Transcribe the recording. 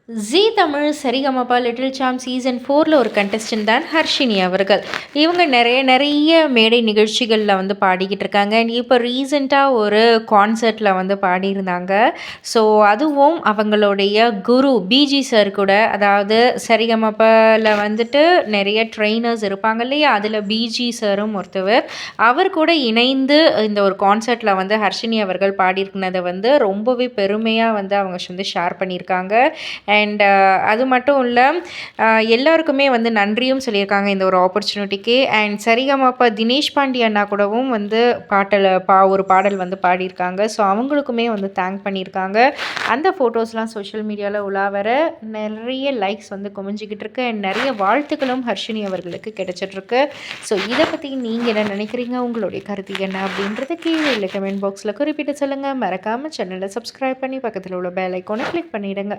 ஜீ Tamil Sa Re Ga Ma Pa little champs season 4ல் ஒரு contestant தான் ஹர்ஷினி அவர்கள். இவங்க நிறைய மேடை நிகழ்ச்சிகளில் வந்து பாடிக்கிட்டு இருக்காங்க. அண்ட் இப்போ ரீசெண்டாக ஒரு கான்சர்ட்டில் வந்து பாடியிருந்தாங்க. ஸோ அதுவும் அவங்களுடைய குரு பிஜி சார் கூட, அதாவது சரிகமபாவில் வந்துட்டு நிறைய ட்ரெயினர்ஸ் இருப்பாங்க இல்லையா, அதில் பிஜி சாரும் ஒருத்தவர். அவர் கூட இணைந்து இந்த ஒரு கான்சர்ட்டில் வந்து ஹர்ஷினி அவர்கள் பாடியிருக்கிறத வந்து ரொம்பவே பெருமையாக வந்து அவங்க வந்து ஷேர் பண்ணியிருக்காங்க. அண்ட் அது மட்டும் இல்லை, எல்லாருக்குமே வந்து நன்றியும் சொல்லியிருக்காங்க இந்த ஒரு ஆப்பர்ச்சுனிட்டிக்கு. அண்ட் சரிகமப்பா தினேஷ் பாண்டி அண்ணா கூடவும் வந்து ஒரு பாடல் வந்து பாடியிருக்காங்க. ஸோ அவங்களுக்குமே வந்து தேங்க் பண்ணியிருக்காங்க. அந்த ஃபோட்டோஸ்லாம் சோஷியல் மீடியாவில் உலாவர நிறைய லைக்ஸ் வந்து குமிஞ்சிக்கிட்டு இருக்கு. அண்ட் நிறைய வாழ்த்துக்களும் ஹர்ஷினி அவர்களுக்கு கிடைச்சிட்ருக்கு. ஸோ இதை பற்றி நீங்கள் என்ன நினைக்கிறீங்க, உங்களுடைய கருத்து என்ன அப்படின்றத கீழே இல்லை கமெண்ட் பாக்ஸில் குறிப்பிட்டு சொல்லுங்கள். மறக்காமல் சேனலை சப்ஸ்கிரைப் பண்ணி பக்கத்தில் உள்ள பெல் ஐக்கானை கிளிக் பண்ணிவிடுங்க.